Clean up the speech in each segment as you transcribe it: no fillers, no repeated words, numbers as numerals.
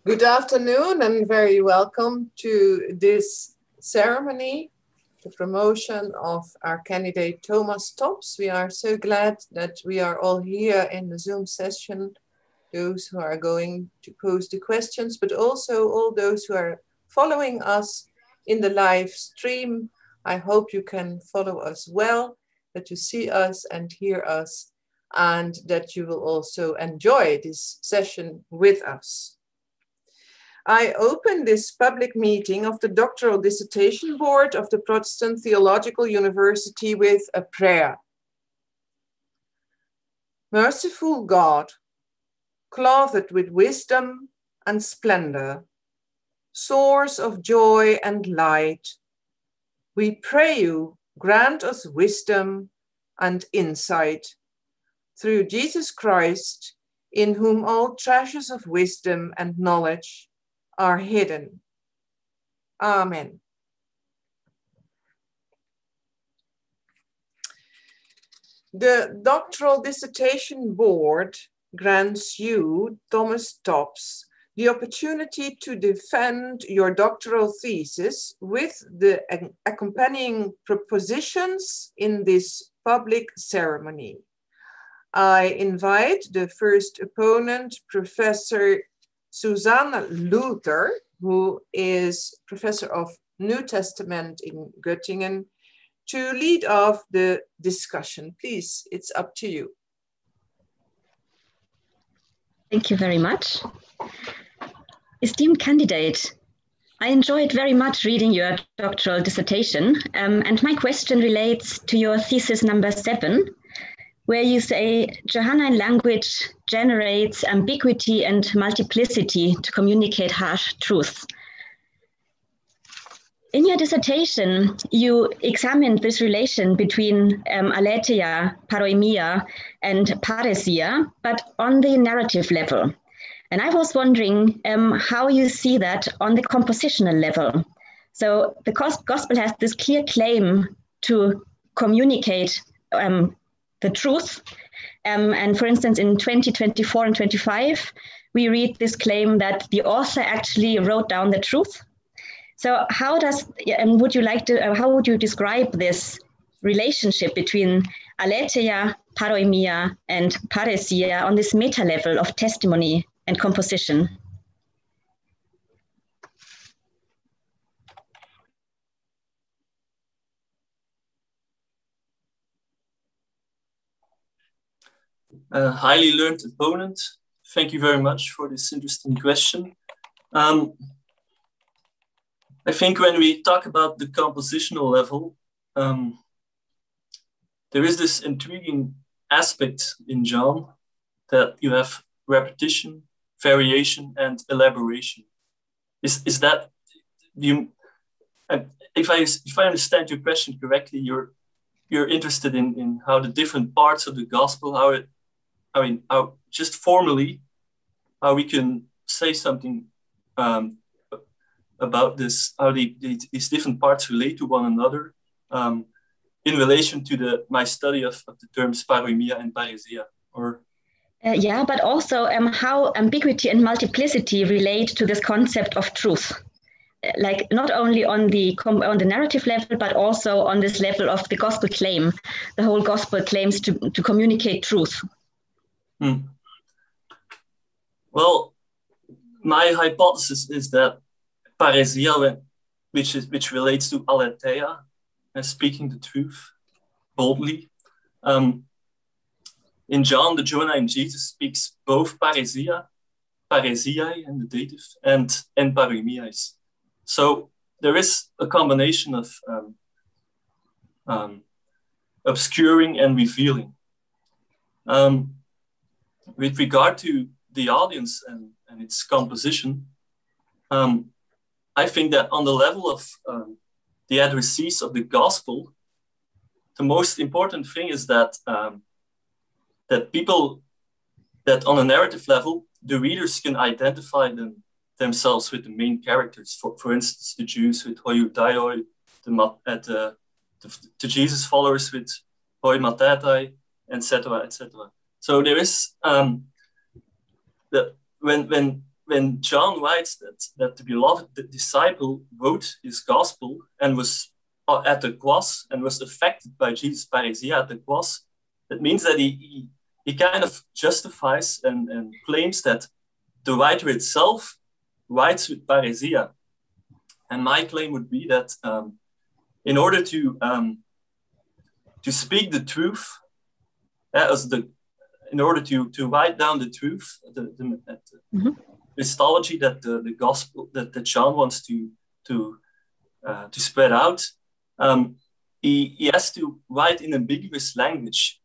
Good afternoon and very welcome to this ceremony, the promotion of our candidate Thomas Tops. We are so glad that we are all here in the Zoom session, those who are going to pose the questions, but also all those who are following us in the live stream. I hope you can follow us well, that you see us and hear us, and that you will also enjoy this session with us. I open this public meeting of the Doctoral Dissertation Board of the Protestant Theological University with a prayer. Merciful God, clothed with wisdom and splendor, source of joy and light, we pray you grant us wisdom and insight through Jesus Christ, in whom all treasures of wisdom and knowledge are hidden. Amen. The Doctoral Dissertation Board grants you, Thomas Tops, the opportunity to defend your doctoral thesis with the accompanying propositions in this public ceremony. I invite the first opponent, Professor Susanne Luther, who is Professor of New Testament in Göttingen, to lead off the discussion. Please, it's up to you. Thank you very much. Esteemed candidate, I enjoyed very much reading your doctoral dissertation, and my question relates to your thesis number 7, where you say Johannine language generates ambiguity and multiplicity to communicate harsh truths. In your dissertation, you examined this relation between aletheia, parოιμία, and παρρησία, but on the narrative level. And I was wondering how you see that on the compositional level. So the gospel has this clear claim to communicate the truth. And for instance, in 2024 and 25, we read this claim that the author actually wrote down the truth. So how would you describe this relationship between aletheia, parоιμία, and παρρησία on this meta level of testimony and composition? Highly learned opponent, thank you very much for this interesting question. I think when we talk about the compositional level, there is this intriguing aspect in John that you have repetition, variation, and elaboration. Is that you? If I understand your question correctly, you're interested in how the different parts of the gospel, how just formally, how we can say something about this, how these different parts relate to one another in relation to my study of the terms παροιμία and παρρησία, or? Yeah, but also how ambiguity and multiplicity relate to this concept of truth. Like not only on the narrative level, but also on this level of the gospel claim. The whole gospel claims to communicate truth. Well, my hypothesis is that παρρησία, which relates to aletheia, speaking the truth boldly. In John, the Johannine Jesus speaks both παρρησία, παρρησίαι in the dative, and παροιμίαι. So there is a combination of obscuring and revealing. With regard to the audience and its composition, I think that on the level of the addressees of the gospel, the most important thing is that that on a narrative level, the readers can identify themselves with the main characters. For instance, the Jews with hoi daioi, the Jesus followers with hoi matetai, etc., etc. So there is when when John writes that the beloved disciple wrote his gospel and was at the cross and was affected by Jesus' parrhesia at the cross, that means that he kind of justifies and claims that the writer itself writes with parrhesia. And my claim would be that in order to speak the truth, in order to write down the truth, the Christology that the gospel that John wants to spread out, he has to write in ambiguous language,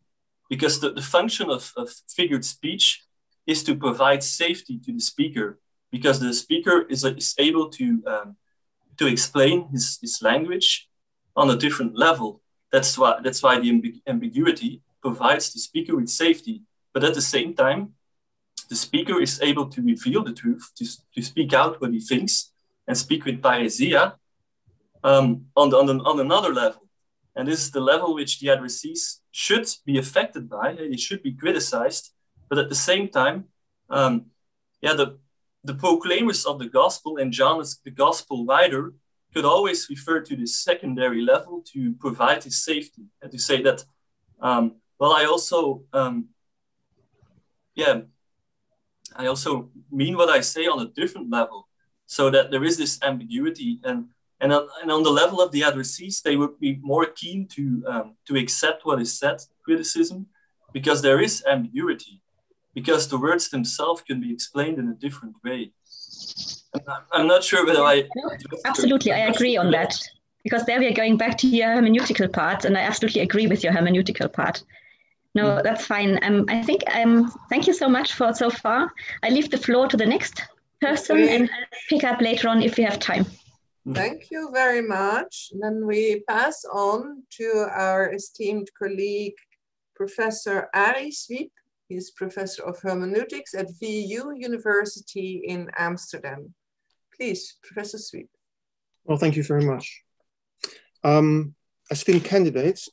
because the function of figured speech is to provide safety to the speaker, because the speaker is able to explain his language on a different level. That's why the ambiguity provides the speaker with safety. But at the same time, the speaker is able to reveal the truth, to speak out what he thinks, and speak with parrhesia on another level. And this is the level which the addressees should be affected by. They should be criticized. But at the same time, the proclaimers of the gospel, and John as the gospel writer, could always refer to the secondary level to provide his safety, and to say that, I also mean what I say on a different level, so that there is this ambiguity, and on the level of the addressees, they would be more keen to accept what is said, criticism, because there is ambiguity, because the words themselves can be explained in a different way. I'm not sure whether I... Absolutely, I agree on that, because there we are going back to your hermeneutical part, and I absolutely agree with your hermeneutical part. No, that's fine. I think thank you so much for so far. I leave the floor to the next person, and I'll pick up later on if we have time. Thank you very much. Then we pass on to our esteemed colleague, Professor Arie Swiep. He's Professor of Hermeneutics at VU University in Amsterdam. Please, Professor Swiep. Well, thank you very much. Esteemed candidates,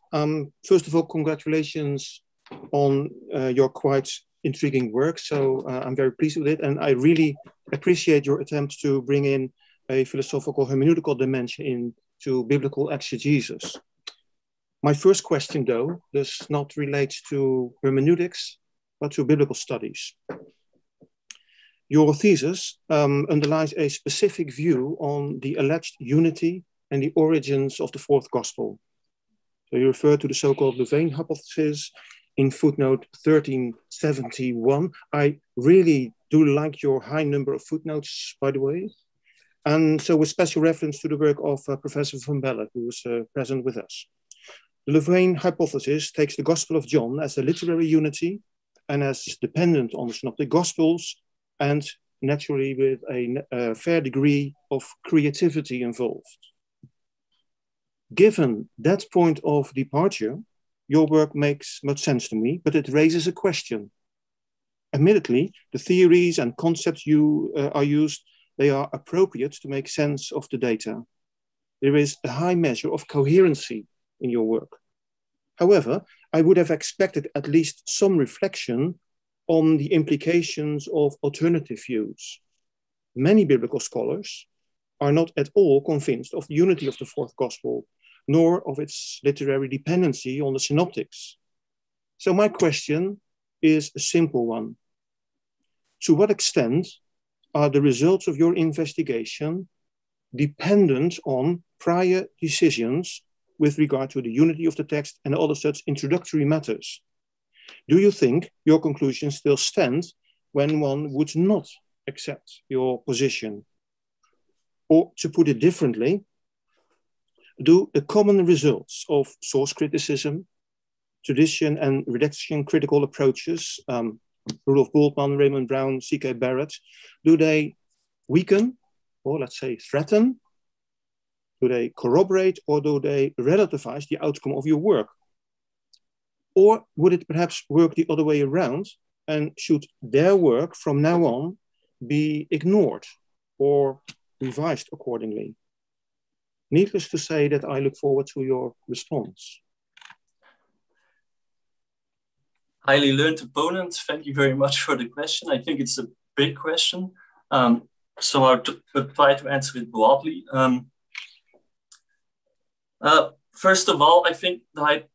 first of all, congratulations on your quite intriguing work. So I'm very pleased with it. And I really appreciate your attempt to bring in a philosophical hermeneutical dimension into biblical exegesis. My first question, though, does not relate to hermeneutics, but to biblical studies. Your thesis underlies a specific view on the alleged unity and the origins of the fourth gospel. So you refer to the so-called Louvain hypothesis in footnote 1371. I really do like your high number of footnotes, by the way. And so with special reference to the work of Professor Van Belle, who is present with us. The Louvain hypothesis takes the Gospel of John as a literary unity and as dependent on the Synoptic Gospels, and naturally with a fair degree of creativity involved. Given that point of departure, your work makes much sense to me, but it raises a question. Admittedly, the theories and concepts you are used, they are appropriate to make sense of the data. There is a high measure of coherency in your work. However, I would have expected at least some reflection on the implications of alternative views. Many biblical scholars are not at all convinced of the unity of the fourth gospel, nor of its literary dependency on the synoptics. So my question is a simple one. To what extent are the results of your investigation dependent on prior decisions with regard to the unity of the text and other such introductory matters? Do you think your conclusions still stand when one would not accept your position? Or to put it differently, do the common results of source criticism, tradition and redaction critical approaches, Rudolf Bultmann, Raymond Brown, C.K. Barrett, do they weaken, or let's say threaten? Do they corroborate, or do they relativize the outcome of your work? Or would it perhaps work the other way around, and should their work from now on be ignored or revised accordingly? Needless to say that I look forward to your response. Highly learned opponent, thank you very much for the question. I think it's a big question. So I'll try to answer it broadly. First of all, I think the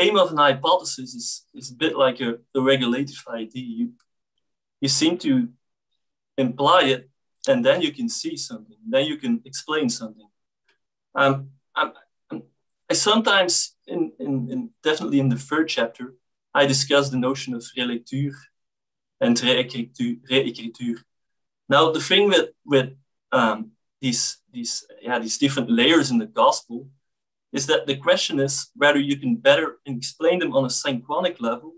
aim of an hypothesis is a bit like a regulative idea. You seem to imply it, and then you can see something, then you can explain something. I sometimes, definitely in the third chapter, I discuss the notion of relecture and reécriture. Now, the thing with these different layers in the gospel is that the question is whether you can better explain them on a synchronic level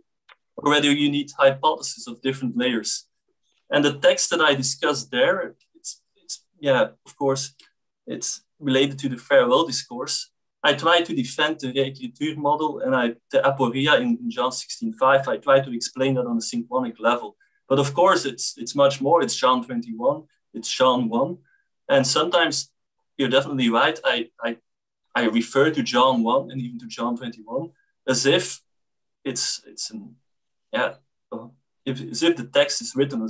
or whether you need hypotheses of different layers. And the text that I discussed there, of course, it's related to the farewell discourse. I try to defend the reécriture model, and the aporia in John 16:5, I try to explain that on a synchronic level. But of course, it's much more. It's John 21, it's John 1. And sometimes you're definitely right. I refer to John 1 and even to John 21 as if as if the text is written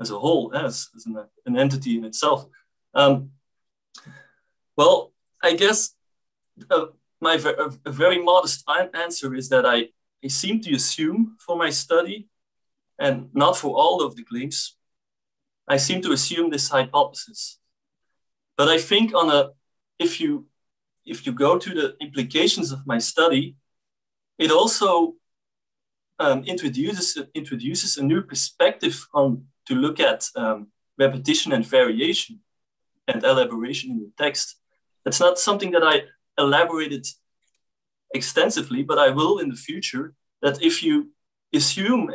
as a whole, as an entity in itself. Well, I guess a very modest answer is that I seem to assume for my study, and not for all of the claims, I seem to assume this hypothesis. But I think if you go to the implications of my study, it also introduces a new perspective to look at repetition and variation and elaboration in the text. That's not something that I elaborated extensively, but I will in the future, that if you assume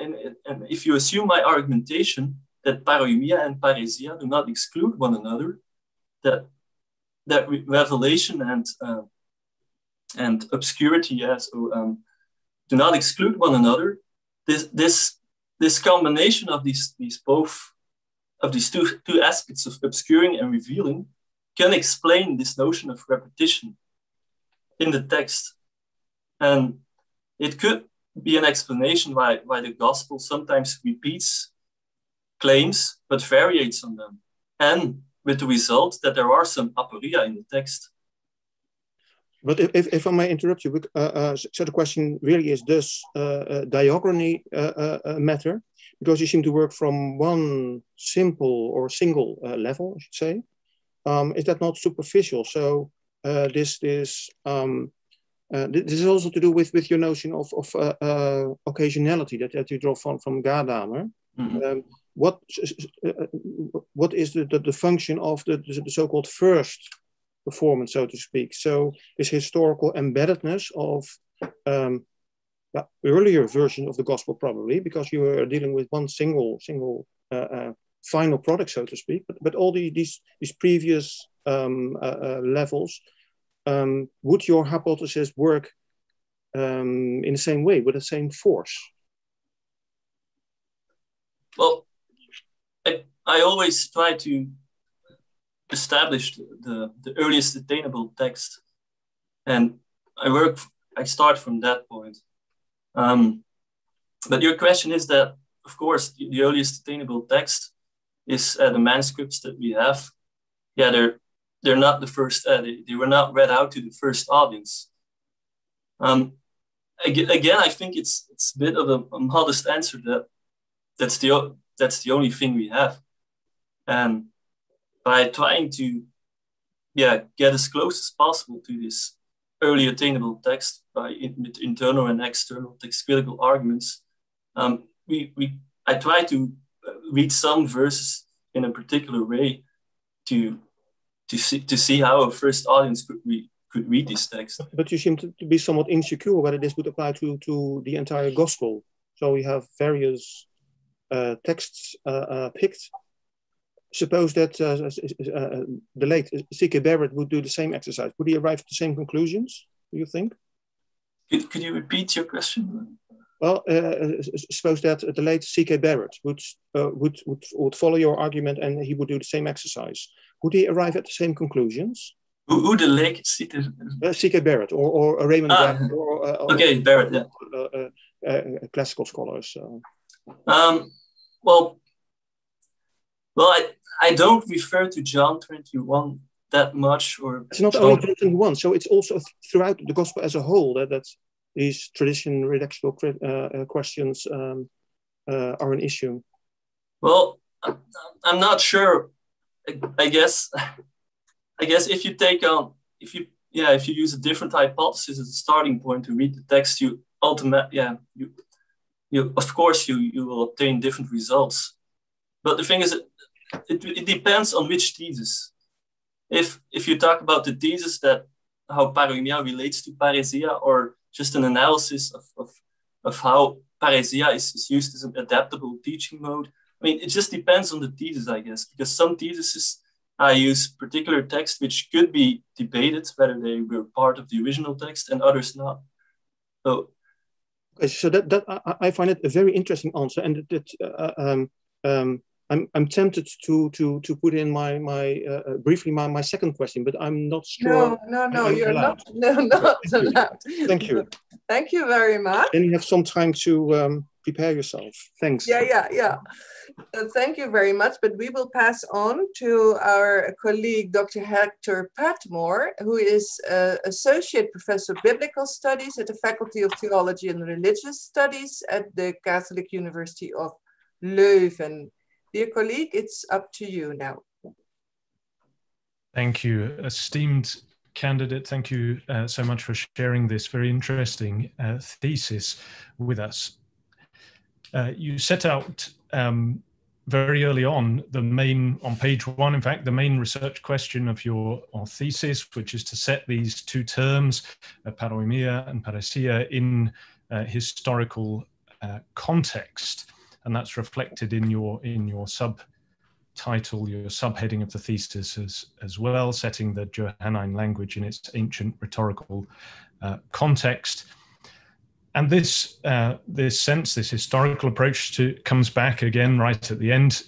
my argumentation that paroimia and parrisia do not exclude one another, that revelation and obscurity do not exclude one another, this combination of these two aspects of obscuring and revealing can explain this notion of repetition in the text. And it could be an explanation why the gospel sometimes repeats claims but variates on them, and with the result that there are some aporia in the text. But if I may interrupt you, so the question really is, does diachrony matter? Because you seem to work from one simple or single level, I should say. Is that not superficial? So this is also to do with your notion of occasionality that you draw from Gadamer. Mm-hmm. What is the function of the so-called first performance, so to speak? So this historical embeddedness of earlier version of the gospel, probably because you were dealing with one single final product, so to speak. But all these previous levels, would your hypothesis work in the same way, with the same force? Well, I always try to establish the earliest attainable text, and I start from that point. But your question is that, of course, the earliest attainable text is the manuscripts that we have. Yeah, they're not the first. They were not read out to the first audience. Again, I think it's a bit of a modest answer that's the only thing we have, and by trying to get as close as possible to this early attainable text with internal and external text critical arguments, I try to read some verses in a particular way to see how a first audience could read this text. But you seem to be somewhat insecure whether this would apply to the entire gospel. So we have various texts picked. Suppose that the late C.K. Barrett would do the same exercise. Would he arrive at the same conclusions, do you think? Could you repeat your question? Well, suppose that the late C.K. Barrett would follow your argument and he would do the same exercise. Would he arrive at the same conclusions? Who the late C.K. Barrett or Raymond Barrett? Okay, Barrett, yeah. Classical scholars. Well, Well, I don't refer to John 21 that much, or it's not John... only John 21, so it's also throughout the gospel as a whole that these tradition redactional questions are an issue. Well, I'm not sure. I guess if you take on, if you use a different hypothesis as a starting point to read the text, you of course you will obtain different results. But the thing is, it depends on which thesis. If you talk about the thesis that how paroimia relates to parrhesia, or just an analysis of how parrhesia is used as an adaptable teaching mode, I mean, it just depends on the thesis, I guess, because some theses use particular text which could be debated whether they were part of the original text and others not. So that I find it a very interesting answer, and I'm tempted to put in briefly my second question, but I'm not sure. No, you're not allowed. Thank you. Thank you very much. Then you have some time to prepare yourself. Thanks. Yeah. Thank you very much. But we will pass on to our colleague, Dr. Hector Patmore, who is Associate Professor of Biblical Studies at the Faculty of Theology and Religious Studies at the Catholic University of Leuven. Dear colleague, it's up to you now. Thank you, esteemed candidate. Thank you so much for sharing this very interesting thesis with us. You set out very early on on page 1, in fact, the main research question of your thesis, which is to set these two terms, παροιμία and παρρησία, in historical context. And that's reflected in your subtitle, your subheading of the thesis as well, setting the Johannine language in its ancient rhetorical context. And this historical approach comes back again right at the end,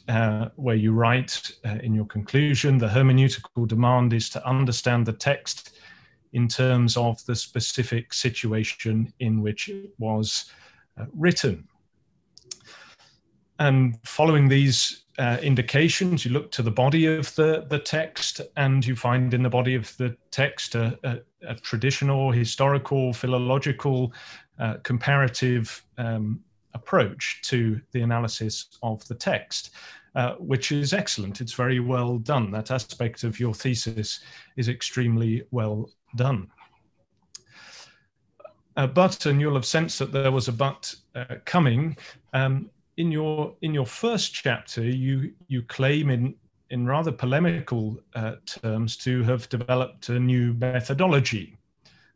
where you write in your conclusion, the hermeneutical demand is to understand the text in terms of the specific situation in which it was written. And following these indications, you look to the body of the text, and you find in the body of the text a traditional, historical, philological, comparative approach to the analysis of the text, which is excellent. It's very well done. That aspect of your thesis is extremely well done. But, and you'll have sensed that there was a but coming, in your first chapter, you claim in rather polemical terms to have developed a new methodology.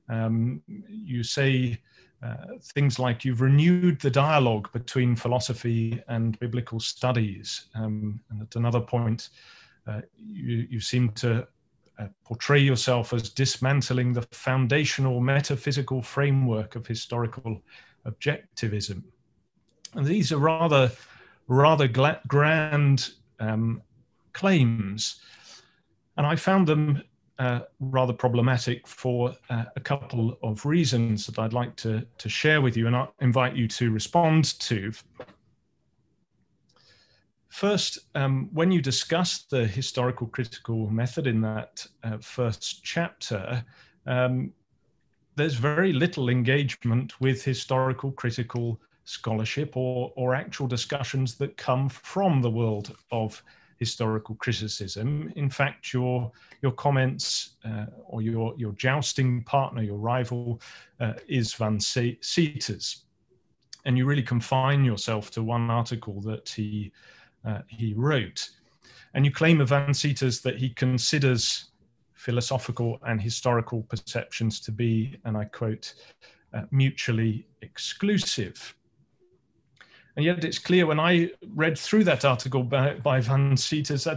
You say things like you've renewed the dialogue between philosophy and biblical studies. And at another point, you seem to portray yourself as dismantling the foundational metaphysical framework of historical objectivism. And these are rather grand claims, and I found them rather problematic for a couple of reasons that I'd like to share with you, and I invite you to respond to. First, when you discuss the historical critical method in that first chapter, there's very little engagement with historical critical scholarship or actual discussions that come from the world of historical criticism. In fact, your comments or your jousting partner, your rival, is Van Seters, and you really confine yourself to one article that he wrote, and you claim of Van Seters that he considers philosophical and historical perceptions to be, and I quote, mutually exclusive. And yet it's clear when I read through that article by Van Seters,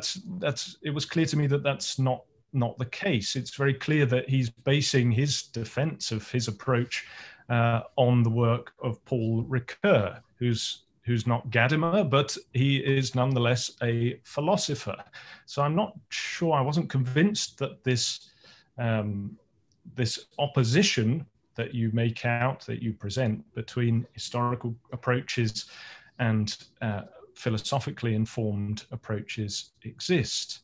it was clear to me that that's not the case. It's very clear that he's basing his defense of his approach on the work of Paul Ricoeur, who's not Gadamer, but he is nonetheless a philosopher. So I'm not sure, I wasn't convinced that this opposition that you make out, that you present between historical approaches and philosophically informed approaches exist.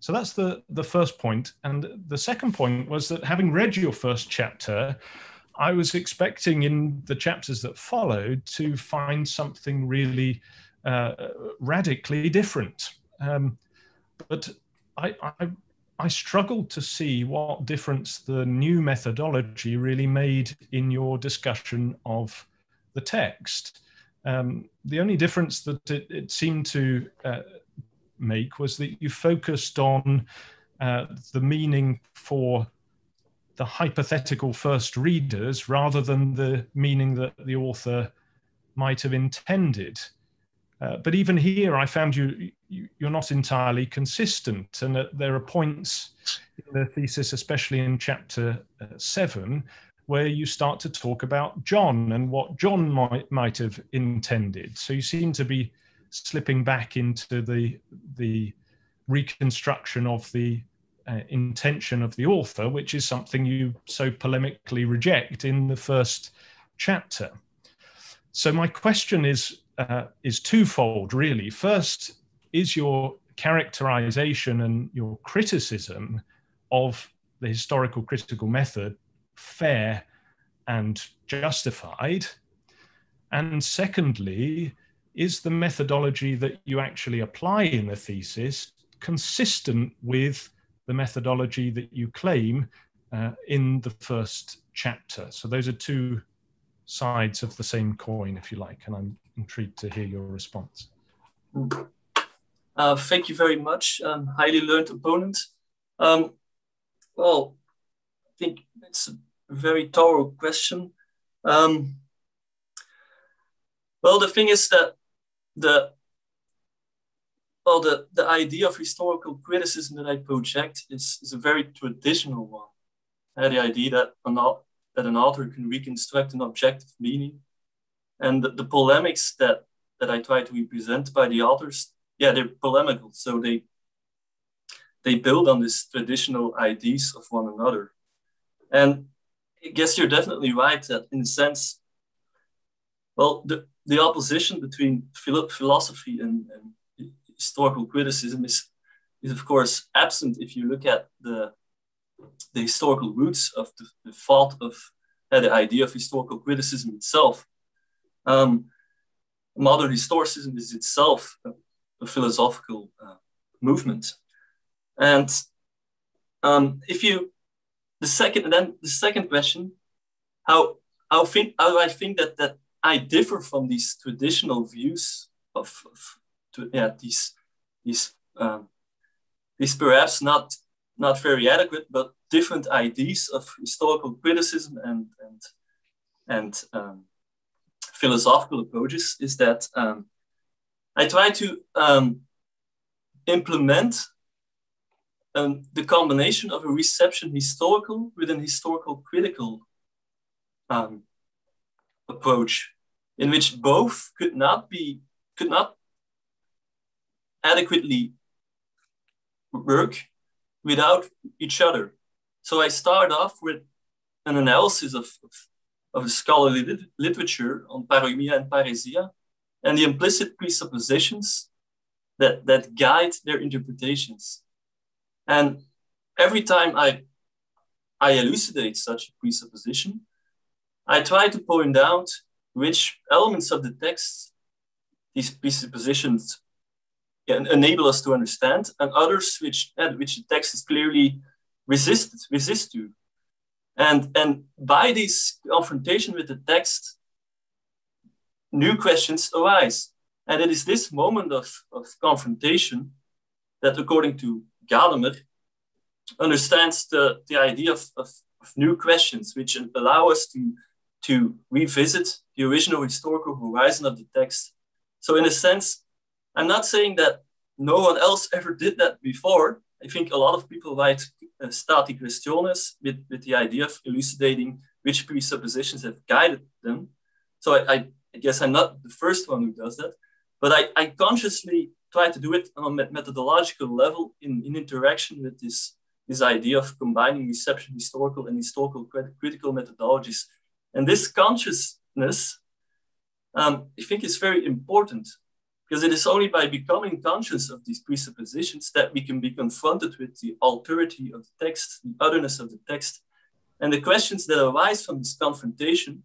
So that's the first point. And the second point was that having read your first chapter, I was expecting in the chapters that followed to find something really radically different. But I struggled to see what difference the new methodology really made in your discussion of the text. The only difference that it seemed to make was that you focused on the meaning for the hypothetical first readers rather than the meaning that the author might have intended. But even here, I found you're not entirely consistent, and that there are points in the thesis, especially in chapter 7, where you start to talk about John and what John might have intended. So you seem to be slipping back into the reconstruction of the intention of the author, which is something you so polemically reject in the first chapter. So my question is twofold, really. First, is your characterization and your criticism of the historical critical method fair and justified? And secondly, is the methodology that you actually apply in the thesis consistent with the methodology that you claim in the first chapter? So those are two sides of the same coin, if you like, and I'm intrigued to hear your response. Thank you very much, highly learned opponent. Well, I think it's a very thorough question. Well, the thing is that the idea of historical criticism that I project is a very traditional one. The idea that an author can reconstruct an objective meaning, and the polemics that I try to represent by the authors, yeah, they're polemical. So they build on these traditional ideas of one another. And I guess you're definitely right that, in a sense, well, the opposition between philosophy and historical criticism is of course absent if you look at the historical roots of the thought of the idea of historical criticism itself. Modern historicism is itself a philosophical movement, and the second question, how do I think that I differ from these traditional views of these perhaps not very adequate, but different ideas of historical criticism and philosophical approaches, is that I try to implement the combination of a reception historical with an historical critical approach, in which both could not adequately work without each other. So I start off with an analysis of scholarly literature on paroimia and parrisia, and the implicit presuppositions that guide their interpretations. And every time I elucidate such a presupposition, I try to point out which elements of the text these presuppositions enable us to understand, and others which the text is clearly resist to. And by this confrontation with the text, new questions arise. And it is this moment of confrontation that, according to Gadamer, understands the idea of new questions, which allow us to revisit the original historical horizon of the text. So in a sense, I'm not saying that no one else ever did that before. I think a lot of people write stati questiones with the idea of elucidating which presuppositions have guided them. So I guess I'm not the first one who does that, but I consciously try to do it on a methodological level in interaction with this idea of combining reception historical and historical critical methodologies. And this consciousness, I think, is very important, Because it is only by becoming conscious of these presuppositions that we can be confronted with the alterity of the text, the otherness of the text, and the questions that arise from this confrontation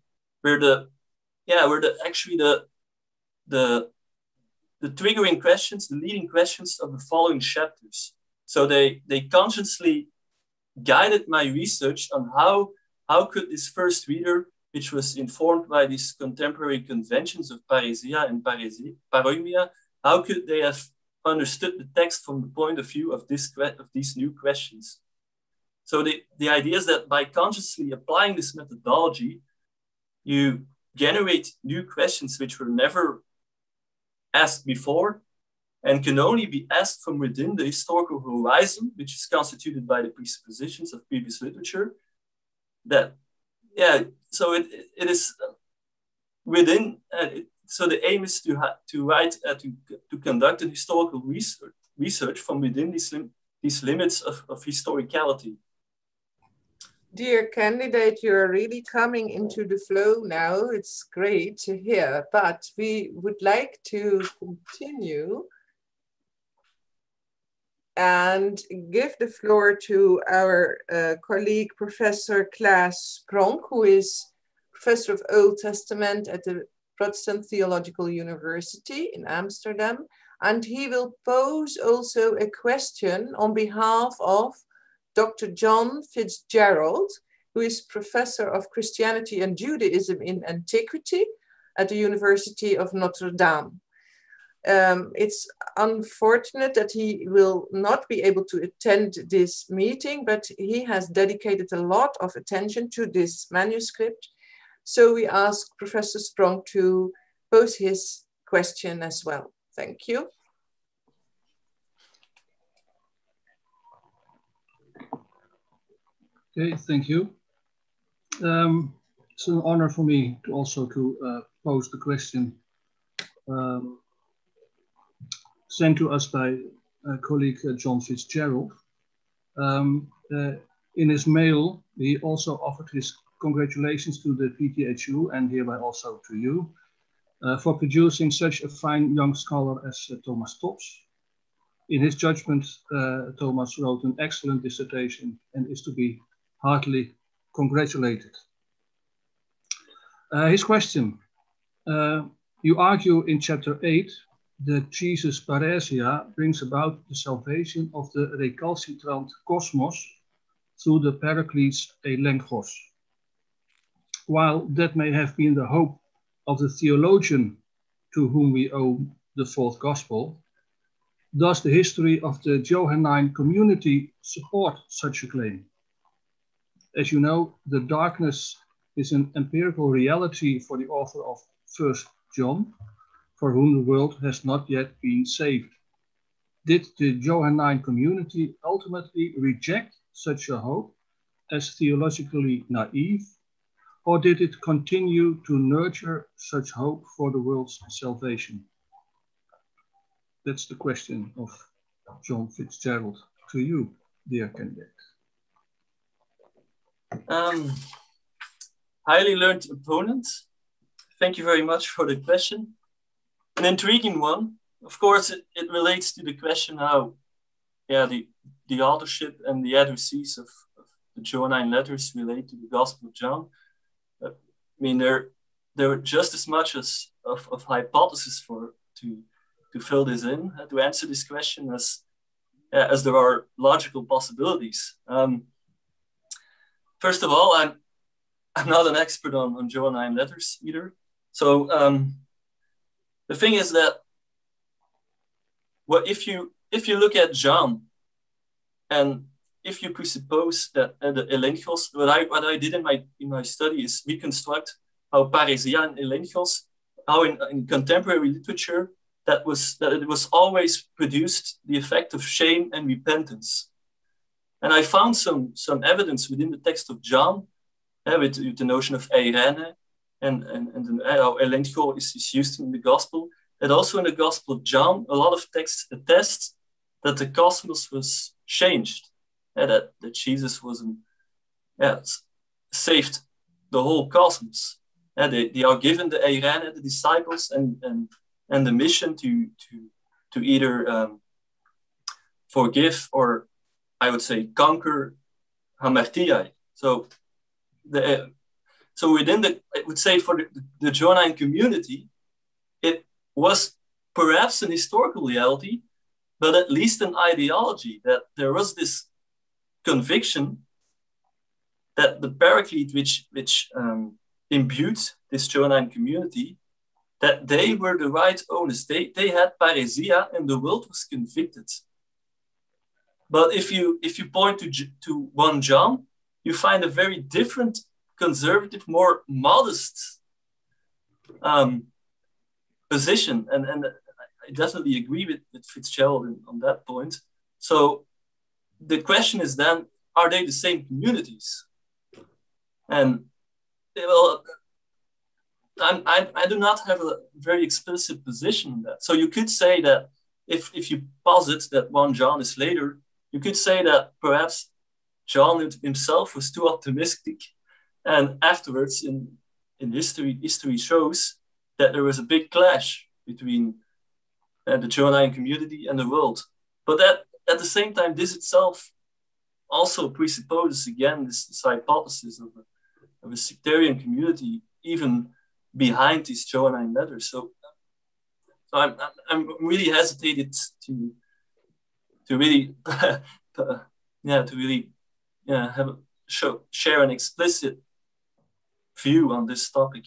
actually the triggering questions, the leading questions of the following chapters. So they consciously guided my research on how could this first reader, which was informed by these contemporary conventions of parrisia and παροιμία, how could they have understood the text from the point of view of these new questions? So the idea is that by consciously applying this methodology, you generate new questions which were never asked before and can only be asked from within the historical horizon, which is constituted by the presuppositions of previous literature. So it is within. So the aim is to conduct an historical research from within these limits of historicality. Dear candidate, you're really coming into the flow now. It's great to hear, but we would like to continue and give the floor to our colleague, Professor Klaas Pronk, who is Professor of Old Testament at the Protestant Theological University in Amsterdam. And he will pose also a question on behalf of Dr. John Fitzgerald, who is Professor of Christianity and Judaism in Antiquity at the University of Notre Dame. It's unfortunate that he will not be able to attend this meeting, but he has dedicated a lot of attention to this manuscript. So we ask Professor Sprong to pose his question as well. Thank you. Okay, thank you. It's an honor for me to also pose the question sent to us by colleague John Fitzgerald. In his mail, he also offered his congratulations to the PTHU and hereby also to you for producing such a fine young scholar as Thomas Topps. In his judgment, Thomas wrote an excellent dissertation and is to be heartily congratulated. His question, you argue in chapter 8 that Jesus' parrhesia brings about the salvation of the recalcitrant cosmos through the Paracletes elenchos. While that may have been the hope of the theologian to whom we owe the fourth gospel, does the history of the Johannine community support such a claim? As you know, the darkness is an empirical reality for the author of 1 John, for whom the world has not yet been saved. Did the Johannine community ultimately reject such a hope as theologically naive, or did it continue to nurture such hope for the world's salvation? That's the question of John Fitzgerald to you, dear candidate. Highly learned opponent. Thank you very much for the question. An intriguing one. Of course, it relates to the question how the authorship and the addressees of the Johannine letters relate to the Gospel of John. I mean, there are just as much of hypotheses to fill this in, to answer this question as there are logical possibilities. First of all, I'm not an expert on Johannine letters either. So the thing is that if you look at John, and if you presuppose that the elenchos, what I did in my study is reconstruct how parrhesia and elenchos, how in contemporary literature that it was always produced the effect of shame and repentance. And I found some evidence within the text of John with the notion of eirene and how elencho is used in the gospel, that also in the Gospel of John, a lot of texts attest that the cosmos was changed, that Jesus saved the whole cosmos. They are given the eirene, the disciples, and and the mission to either forgive or, I would say, conquer hamartia. So within I would say for the Johannine community, it was perhaps an historical reality, but at least an ideology, that there was this conviction that the Paraclete which imbued this Johannine community, that they were the right owners. They had parrhesia and the world was convicted. But if you point to 1 John, you find a very different, conservative, more modest position. And I definitely agree with Fitzgerald on that point. So the question is then, are they the same communities? And well, I do not have a very explicit position on that. So you could say that if you posit that 1 John is later, you could say that perhaps John himself was too optimistic. And afterwards in history shows that there was a big clash between the Johannine community and the world. But at the same time, this itself also presupposes again this hypothesis of a sectarian community, even behind these Johannine letters. So I'm really hesitated to really share an explicit view on this topic.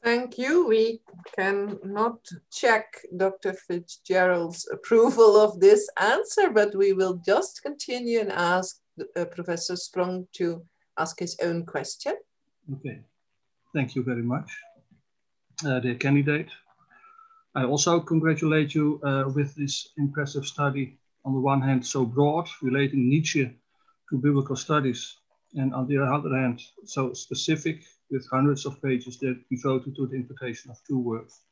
Thank you. We cannot check Dr. Fitzgerald's approval of this answer, but we will just continue and ask Professor Sprong to ask his own question. Okay, thank you very much, dear candidate. I also congratulate you with this impressive study, on the one hand so broad, relating Nietzsche to biblical studies, and on the other hand so specific, with hundreds of pages that devoted to the interpretation of 2 works.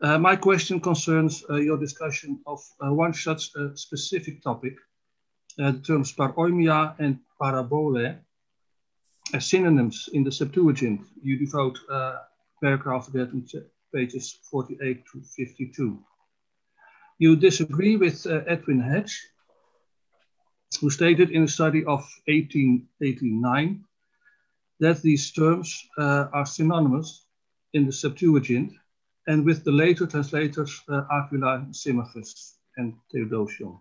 My question concerns your discussion of one such specific topic, the terms paroimia and parabole, as synonyms in the Septuagint. You devote a paragraph to that in pages 48 to 52. You disagree with Edwin Hedge, who stated in a study of 1889 that these terms are synonymous in the Septuagint and with the later translators Aquila, Symmachus, and Theodotion.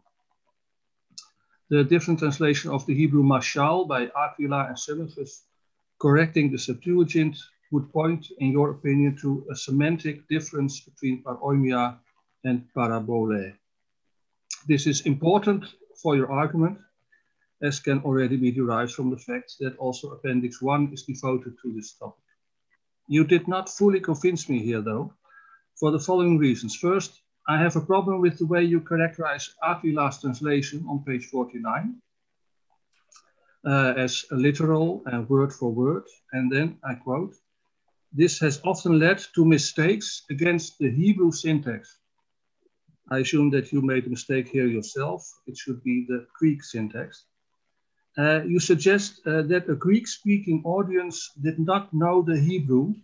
The different translation of the Hebrew mashal by Aquila and Symmachus correcting the Septuagint would point, in your opinion, to a semantic difference between paroimia and parabole. This is important for your argument, as can already be derived from the fact that also Appendix 1 is devoted to this topic. You did not fully convince me here, though, for the following reasons. First, I have a problem with the way you characterize Aquila's translation on page 49 as literal and word for word, and then I quote, "This has often led to mistakes against the Hebrew syntax." I assume that you made a mistake here yourself. It should be the Greek syntax. You suggest that a Greek-speaking audience did not know the Hebrew.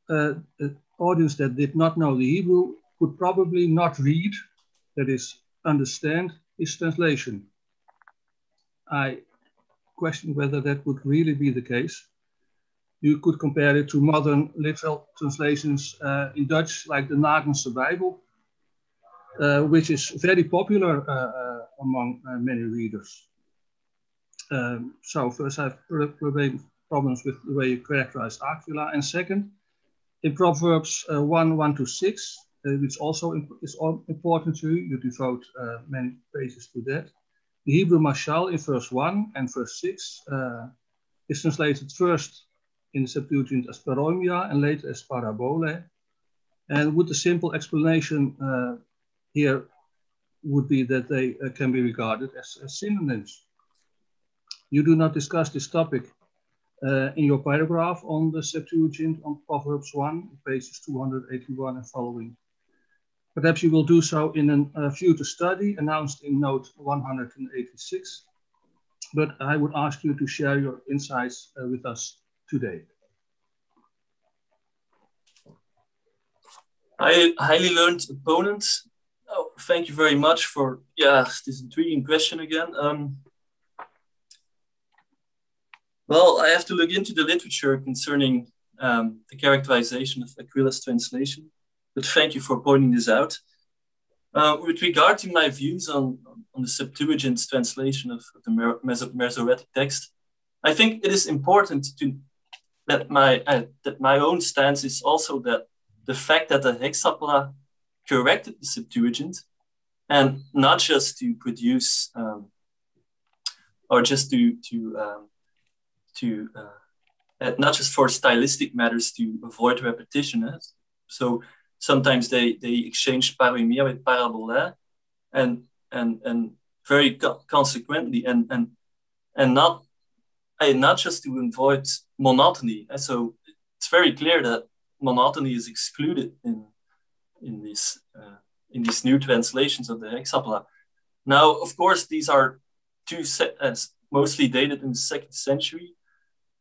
An audience that did not know the Hebrew could probably not read, that is, understand his translation. I question whether that would really be the case. You could compare it to modern literal translations in Dutch, like the Nagense Bible, which is very popular among many readers. So first, I have problems with the way you characterize Aquila, and second, in Proverbs 1 to 6, which also is important to you, you devote many pages to that. The Hebrew mashal in verse 1 and verse 6 is translated first in the Septuagint as paroimia and later as parabole. And with the simple explanation here would be that they can be regarded as synonyms. You do not discuss this topic in your paragraph on the Septuagint on Proverbs 1, pages 281 and following. Perhaps you will do so in a future study announced in note 186, but I would ask you to share your insights with us today. highly learned opponent. Oh, thank you very much for this intriguing question again. Well, I have to look into the literature concerning the characterization of Aquila's translation, but thank you for pointing this out. With regard to my views on the Septuagint's translation of the Masoretic text, I think it is important that my own stance is also that the fact that the Hexapla corrected the Septuagint, and not just to produce or just to not just for stylistic matters to avoid repetition. So sometimes they exchange parოιμία with παραβολέ, and very consequently, and not just to avoid monotony. And so it's very clear that monotony is excluded in these new translations of the Hexapla. Now, of course, these are mostly dated in the 2nd century.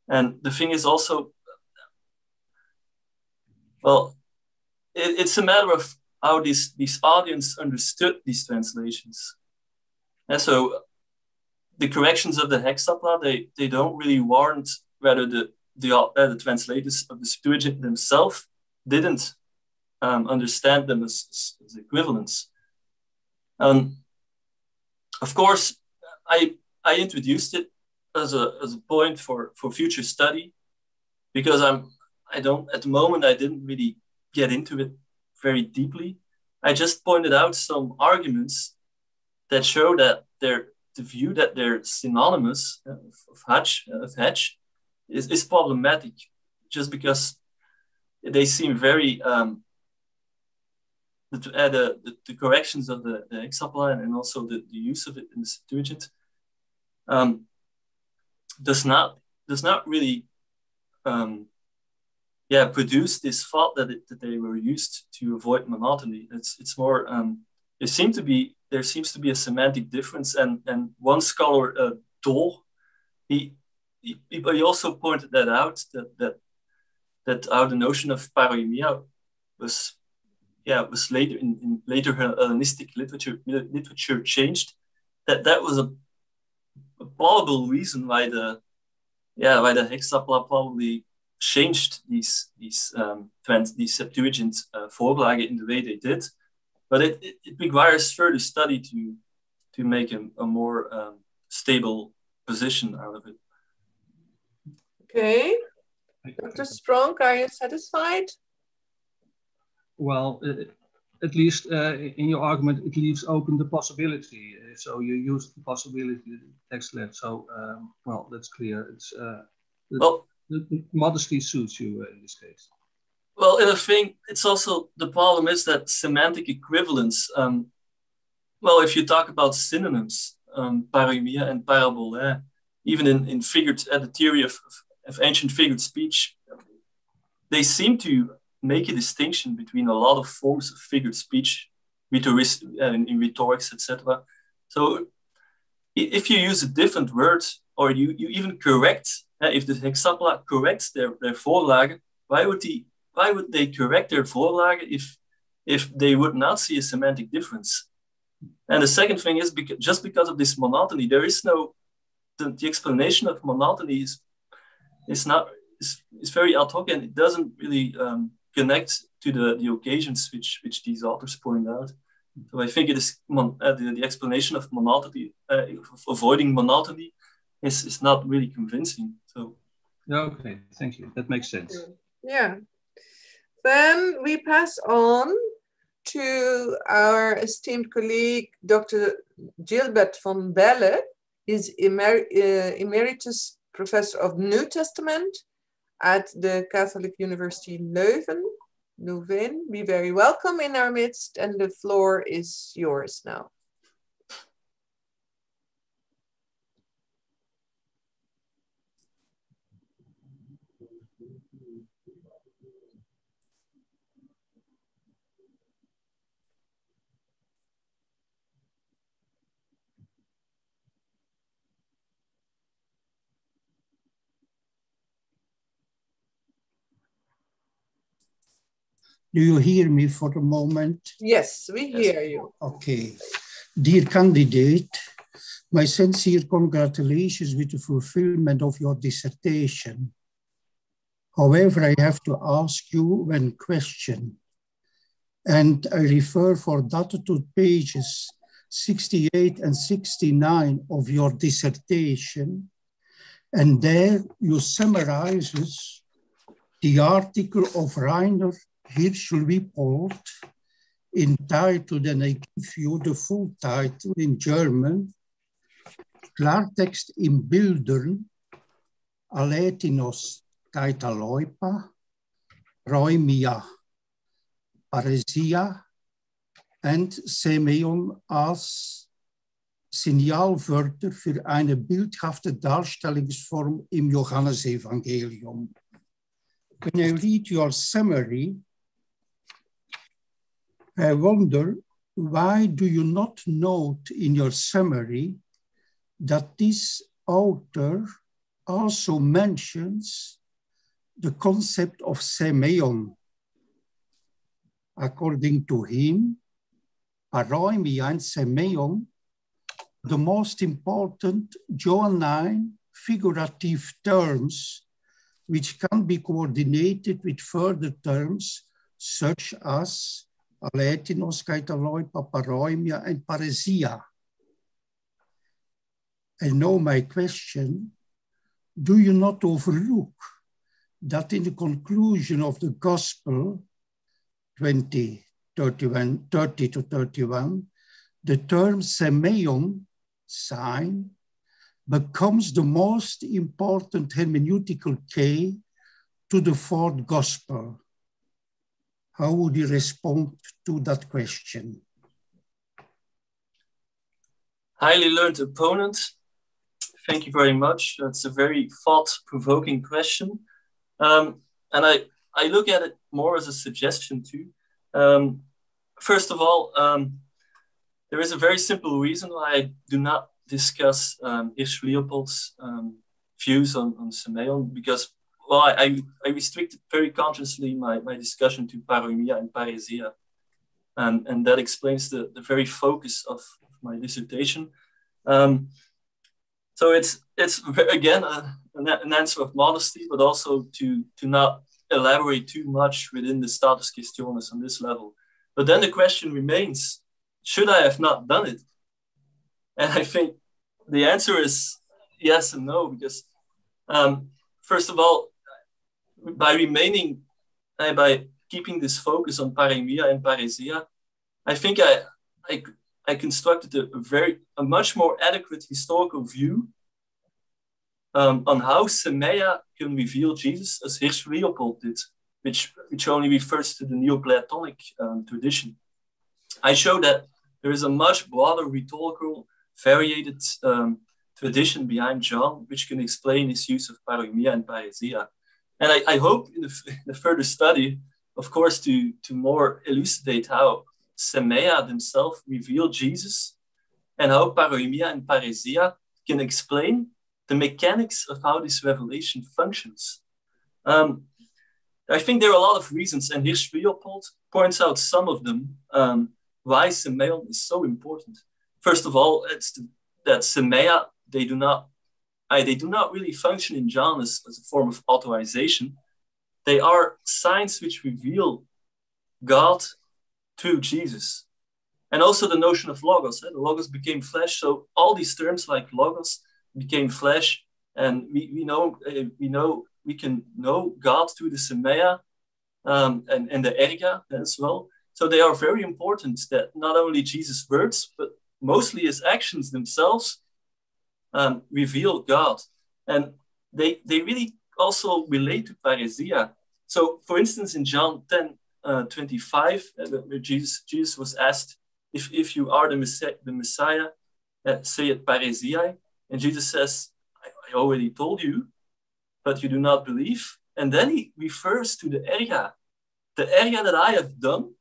And the thing is also, well, it's a matter of how this audience understood these translations. And so the corrections of the Hexapla, they don't really warrant whether the translators of the Septuagint themselves didn't understand them as equivalents. Of course, I introduced it as a point for future study, because at the moment I didn't really get into it very deeply. I just pointed out some arguments that show that the view that they're synonymous of hedge is problematic, just because they seem very the corrections of the Hexapla and also the use of it in the Septuagint does not really produce this thought that they were used to avoid monotony. It's more there seems to be a semantic difference, and one scholar, Dol, he also pointed that out, that how the notion of parоιμία was later in later Hellenistic literature changed. That was a probable reason why the Hexapla probably changed these Septuagint voorlagen in the way they did, but it requires further study to make a more stable position out of it. Okay, Dr. Spronk, are you satisfied? Well, at least in your argument, it leaves open the possibility. So you use the possibility the text left. So, well, that's clear. It's the modesty suits you in this case. Well, in a thing, it's also, the problem is that semantic equivalence, well, if you talk about synonyms, παροιμία and παραβολέ, even in figured, the theory of ancient figured speech, they seem to make a distinction between a lot of forms of figured speech, in rhetorics, etc. So if you use a different word, or you even correct, if the Hexapla corrects their voorlage, why would they correct their voorlage if they would not see a semantic difference? And the second thing is, just because of this monotony, there is no, the explanation of monotony is very ad hoc, and it doesn't really connect to the occasions which these authors point out. So I think it is the explanation of monotony, of avoiding monotony, is not really convincing. So okay, thank you. That makes sense. Yeah. Then we pass on to our esteemed colleague, Dr. Gilbert van Belle. He's emeritus professor of New Testament at the Catholic University Leuven. Be very welcome in our midst, and the floor is yours now. Do you hear me for a moment? Yes, we hear you. Okay. Dear candidate, my sincere congratulations with the fulfillment of your dissertation. However, I have to ask you one question, and I refer for that to pages 68 and 69 of your dissertation, and there you summarizes the article of Rainer Hirsch's report entitled, and I give you the full title in German, Klartext in Bildern, Aletinos Kaitaloipa, Parroimia, Parrisia, and Semeion als Signalwörter für eine bildhafte Darstellungsform im Johannesevangelium. When I read your summary, I wonder, why do you not note in your summary that this author also mentions the concept of semeion? According to him, parroimia and semeion, the most important Johannine figurative terms, which can be coordinated with further terms such as aletinos, kaitaloipa, parroimia, and parrisia. And now my question, do you not overlook that in the conclusion of the Gospel 30 to 31, the term semeion, sign, becomes the most important hermeneutical key to the fourth Gospel? How would you respond to that question? Highly learned opponent. Thank you very much. That's a very thought-provoking question. And I look at it more as a suggestion too. First of all, there is a very simple reason why I do not discuss Hirsch Leopold's views on semeion, because I restricted very consciously my discussion to parroimia and parrisia. And that explains the very focus of my dissertation. So it's again an answer of modesty, but also to not elaborate too much within the status questionis on this level. But then the question remains, should I have not done it? And I think the answer is yes and no, because first of all, by keeping this focus on parroimia and parrisia, I think I constructed a much more adequate historical view on how Semeia can reveal Jesus as Hirsch Leopold did, which only refers to the Neoplatonic tradition. I show that there is a much broader rhetorical, variated tradition behind John, which can explain his use of parroimia and parrisia. And I hope in the further study, of course, to more elucidate how Semeia themselves reveal Jesus and how parroimia and parrisia can explain the mechanics of how this revelation functions. I think there are a lot of reasons, and Hirsch Leopold points out some of them, why semeion is so important. First of all, it's that semeia, they do not really function in John as a form of authorization. They are signs which reveal God through Jesus. And also the notion of logos. The logos became flesh. So all these terms like logos became flesh, and we can know God through the semeia and the erga as well. So they are very important, that not only Jesus' words, but mostly his actions themselves reveal God. And they really also relate to parrisia. So for instance, in John 10:25, where Jesus was asked, if you are the Messiah, say it parrisia. And Jesus says, I already told you, but you do not believe. And then he refers to the erga that I have done.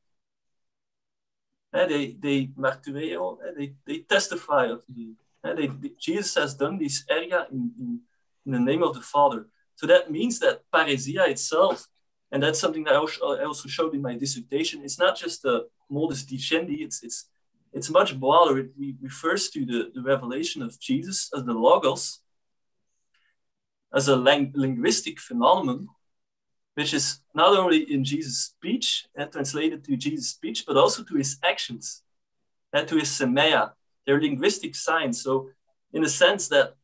They martureo, they testify of me. Jesus has done this erga in the name of the Father. So that means that parrisia itself And that's something that I also showed in my dissertation. It's not just the modus dicendi, it's much broader. It refers to the revelation of Jesus as the Logos, as a linguistic phenomenon, which is not only in Jesus' speech and translated to Jesus' speech, but also to his actions and to his semeia, their linguistic signs. So in a sense that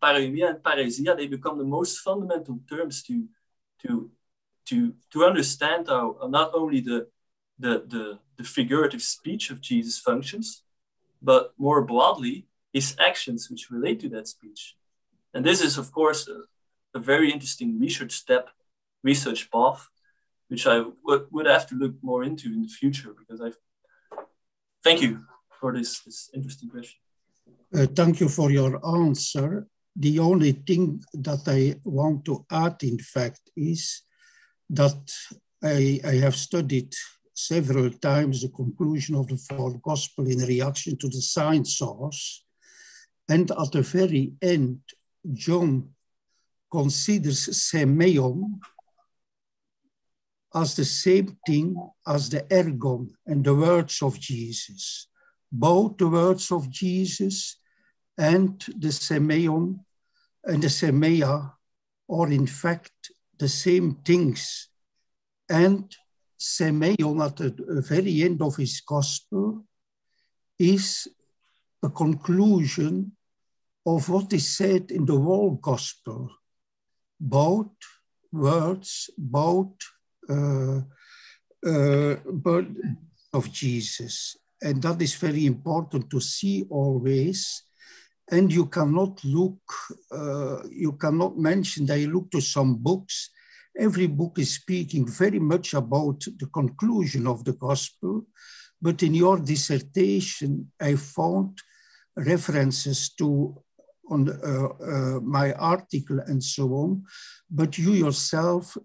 παροιμία and παρρησία, they become the most fundamental terms to understand how not only the figurative speech of Jesus functions, but more broadly, his actions which relate to that speech. And this is, of course, a very interesting research path, which I would have to look more into in the future, because thank you for this interesting question. Thank you for your answer. The only thing that I want to add, in fact, is that I have studied several times the conclusion of the fourth gospel in reaction to the sign source. And at the very end, John considers semeion as the same thing as the ergon and the words of Jesus. Both the words of Jesus and the semeion and the semeia are in fact the same things. And semeion at the very end of his gospel is a conclusion of what is said in the whole gospel. Both words, both of Jesus. And that is very important to see always. And you cannot you cannot mention that you look to some books. Every book is speaking very much about the conclusion of the gospel. But in your dissertation, I found references to my article and so on, but you yourself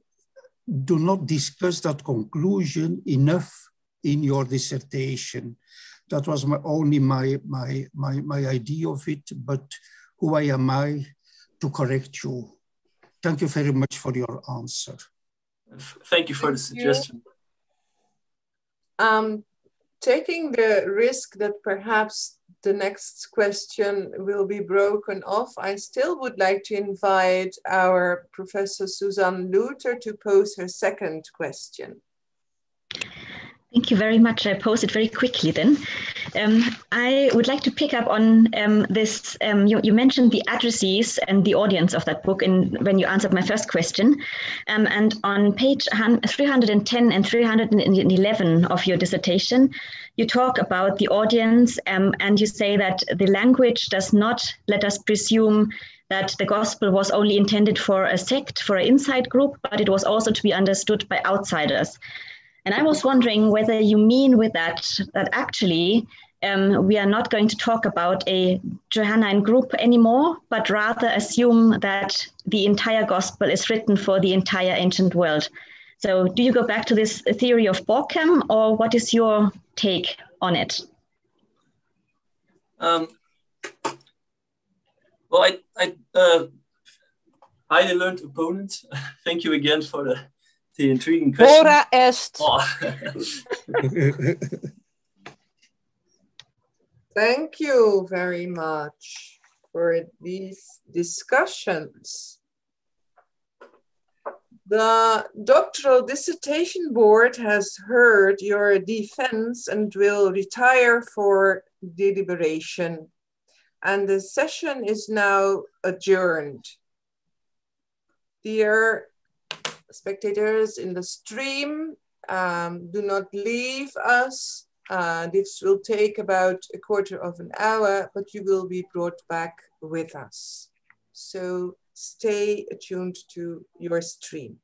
do not discuss that conclusion enough in your dissertation. That was only my idea of it, but who am I to correct you? Thank you very much for your answer. Thank you for the suggestion. Taking the risk that perhaps the next question will be broken off, I still would like to invite our Professor Susanne Luther to pose her second question. Thank you very much. I pose it very quickly then. I would like to pick up on this. You mentioned the addressees and the audience of that book when you answered my first question. And on page 310 and 311 of your dissertation, you talk about the audience and you say that the language does not let us presume that the gospel was only intended for a sect, for an inside group, but it was also to be understood by outsiders. And I was wondering whether you mean with that actually we are not going to talk about a Johannine group anymore, but rather assume that the entire gospel is written for the entire ancient world. So do you go back to this theory of Borkham, or what is your take on it? Well, I highly learned opponent. Thank you again for the intriguing question. Ora est. Oh. Thank you very much for these discussions. The doctoral dissertation board has heard your defense and will retire for deliberation. And the session is now adjourned. Dear spectators in the stream, do not leave us. This will take about a quarter of an hour, but you will be brought back with us. So stay attuned to your stream.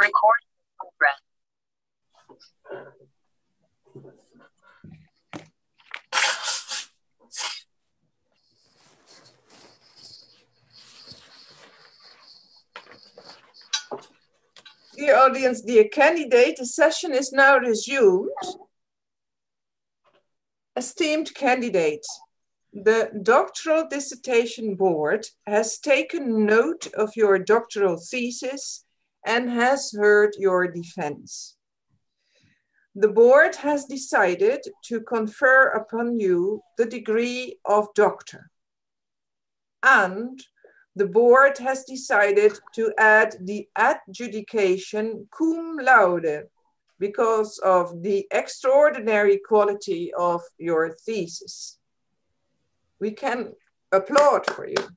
Recording in progress. Dear audience, dear candidate, the session is now resumed. Esteemed candidate, the Doctoral Dissertation Board has taken note of your doctoral thesis and has heard your defense. The board has decided to confer upon you the degree of doctor. And the board has decided to add the adjudication cum laude because of the extraordinary quality of your thesis. We can applaud for you.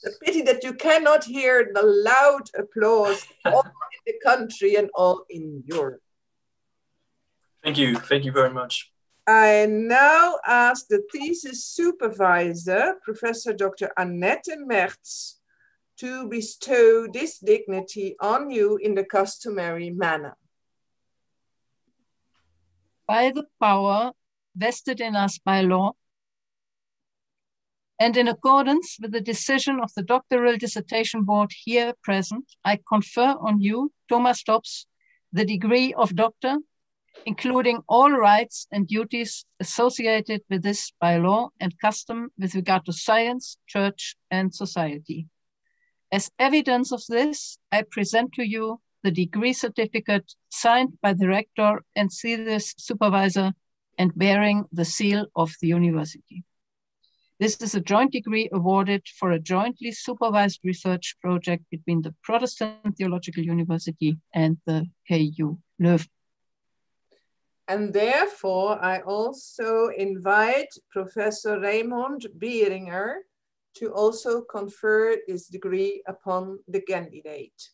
The pity that you cannot hear the loud applause all in the country and all in Europe. Thank you very much. I now ask the thesis supervisor, Professor Dr. Annette Mertz, to bestow this dignity on you in the customary manner. By the power vested in us by law, and in accordance with the decision of the Doctoral Dissertation Board here present, I confer on you, Thomas Dobbs, the degree of doctor, including all rights and duties associated with this by law and custom with regard to science, church, and society. As evidence of this, I present to you the degree certificate signed by the rector and thesis supervisor and bearing the seal of the university. This is a joint degree awarded for a jointly supervised research project between the Protestant Theological University and the KU Leuven. And therefore, I also invite Professor Raymond Bieringer to also confer this degree upon the candidate.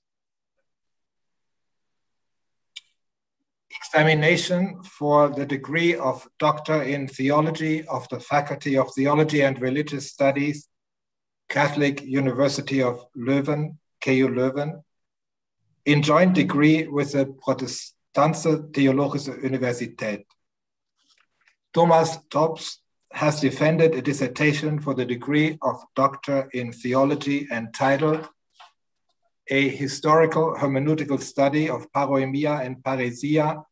Examination for the degree of Doctor in Theology of the Faculty of Theology and Religious Studies, Catholic University of Leuven, KU Leuven, in joint degree with the Protestantse Theologische Universität. Thomas Dobbs has defended a dissertation for the degree of Doctor in Theology entitled A Historical-Hermeneutical Study of Paroimia and Parrisia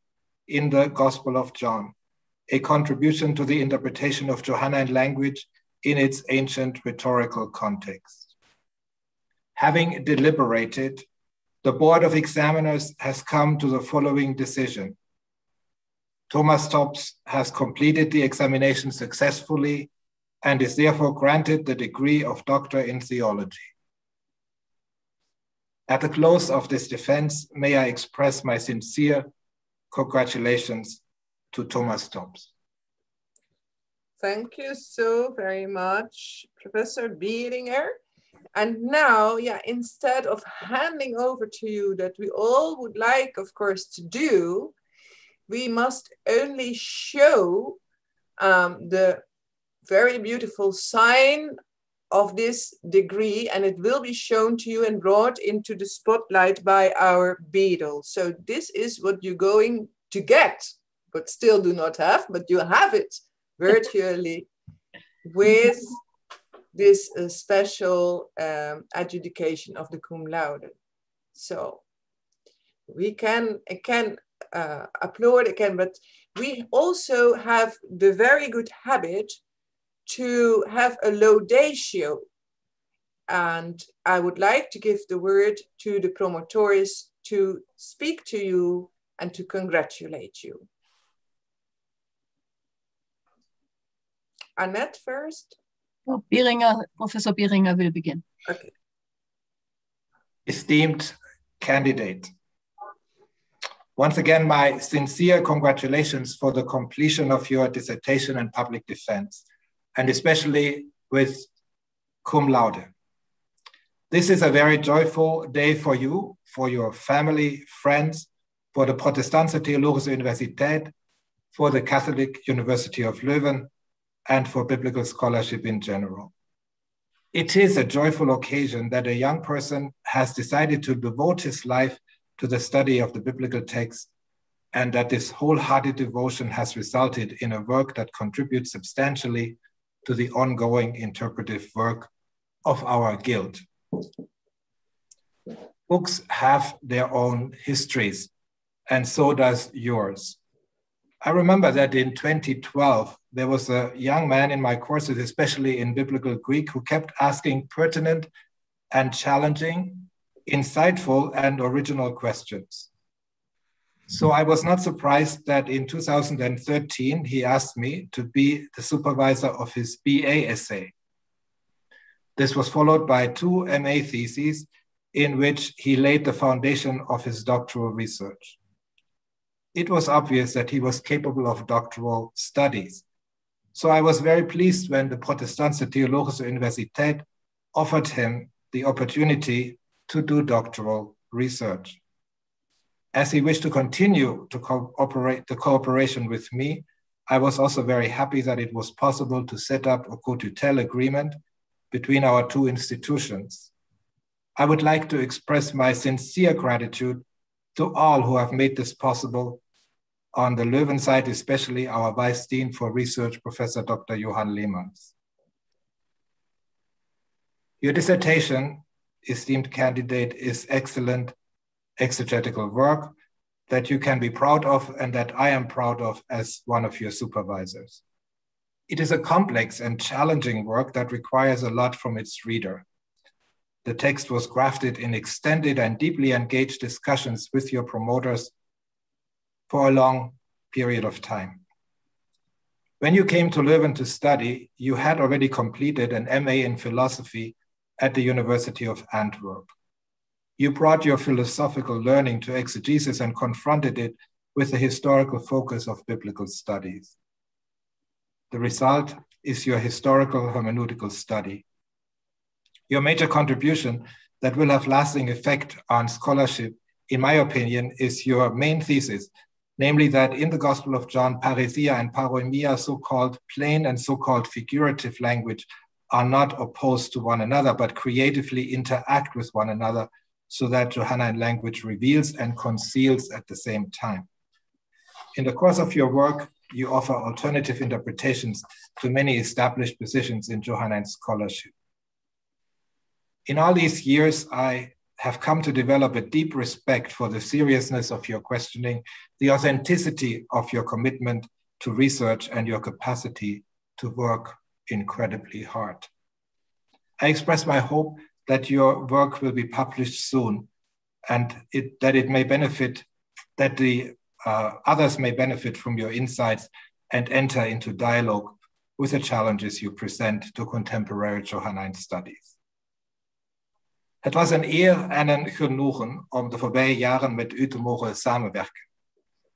in the Gospel of John, a contribution to the interpretation of Johannine language in its ancient rhetorical context. Having deliberated, the Board of Examiners has come to the following decision. Thomas Dobbs has completed the examination successfully and is therefore granted the degree of Doctor in Theology. At the close of this defense, may I express my sincere congratulations to Thomas Dobbs. Thank you so very much, Professor Bieringer. And now, instead of handing over to you that we all would like, of course, to do, we must only show the very beautiful sign of this degree, and it will be shown to you and brought into the spotlight by our beadle. So this is what you're going to get, but still do not have, but you have it virtually with this special adjudication of the cum laude. So we can applaud again, but we also have the very good habit to have a laudatio. And I would like to give the word to the promotores to speak to you and to congratulate you. Annette first. Oh, Professor Bieringer will begin. Okay. Esteemed candidate, once again, my sincere congratulations for the completion of your dissertation and public defense, and especially with cum laude. This is a very joyful day for you, for your family, friends, for the Protestantse Theologische Universität, for the Catholic University of Leuven, and for biblical scholarship in general. It is a joyful occasion that a young person has decided to devote his life to the study of the biblical text, and that this wholehearted devotion has resulted in a work that contributes substantially to the ongoing interpretive work of our guild. Books have their own histories, and so does yours. I remember that in 2012, there was a young man in my courses, especially in biblical Greek, who kept asking pertinent and challenging, insightful and original questions. So I was not surprised that in 2013, he asked me to be the supervisor of his BA essay. This was followed by 2 MA theses in which he laid the foundation of his doctoral research. It was obvious that he was capable of doctoral studies. So I was very pleased when the Protestantse Theologische Universität offered him the opportunity to do doctoral research. As he wished to continue to cooperate the cooperation with me, I was also very happy that it was possible to set up a co-tutelle agreement between our 2 institutions. I would like to express my sincere gratitude to all who have made this possible. On the Leuven side, especially our Vice Dean for Research, Professor Dr. Johann Lehmanns. Your dissertation, esteemed candidate, is excellent exegetical work that you can be proud of and that I am proud of as one of your supervisors. It is a complex and challenging work that requires a lot from its reader. The text was crafted in extended and deeply engaged discussions with your promoters for a long period of time. When you came to Leuven to study, you had already completed an MA in philosophy at the University of Antwerp. You brought your philosophical learning to exegesis and confronted it with the historical focus of biblical studies. The result is your Historical-Hermeneutical Study. Your major contribution that will have lasting effect on scholarship, in my opinion, is your main thesis, namely that in the Gospel of John, parrησία and παροιμία, so-called plain and so-called figurative language, are not opposed to one another, but creatively interact with one another, so that Johannine language reveals and conceals at the same time. In the course of your work, you offer alternative interpretations to many established positions in Johannine scholarship. In all these years, I have come to develop a deep respect for the seriousness of your questioning, the authenticity of your commitment to research, and your capacity to work incredibly hard. I express my hope that your work will be published soon, and others may benefit from your insights and enter into dialogue with the challenges you present to contemporary Johannine studies. Het was een eer en een genoegen om de voorbije jaren met u te mogen samenwerken.